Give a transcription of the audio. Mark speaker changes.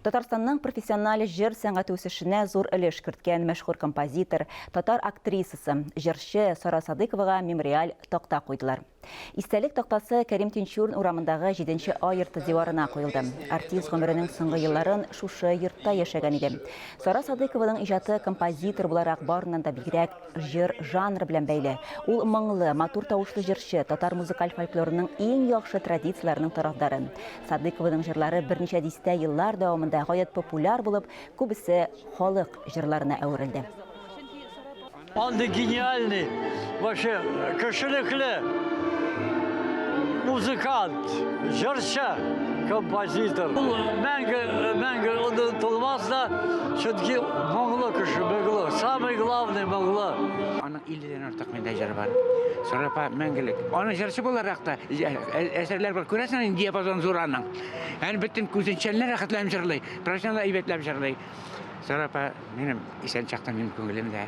Speaker 1: Татарстанның профессиональ жыр сәнгать үсешенә зур өлеш керткән мәшһүр композитор, татар актрисасы, җырчы Сара Садыковага мемориаль такта куйдылар. Истәлек тактасы Кәрим Тинчурин урамындагы 7-нче А йорты диварына куелды. Артист гомеренең соңгы елларын шушы йортта яшәгән иде. Сара Садыкованың иҗаты композитор буларак барыннан да бигрәк җыр жанры белән бәйле. Ул моңлы, матур тавышлы җырчы, татар музыкаль фольклорының иң яхшы традицияләренең тарафдары. Садыкованың җырлары берничә дистә еллар дәвамында гаять популяр булып, күбесе халык җырларына әверелде.
Speaker 2: Он гениальный, вообще кошелекле, музыкант, жырчы, композитор. Мәңгі ұнытылмас да, шынки моңлы кіші, мәңгілі, самый главный моңлы.
Speaker 3: Оның 50-ден артық менде жыр бар. Сарапа мәңгілік. Оның жыршы боларақ та әсерлер бар. Көресің диапазон зор аның. Әні біттін көзінчәліне рақытлайым жырлай, профессионал әйбетләп жырлай. Сарапа менің исән чақтан менің көңілімде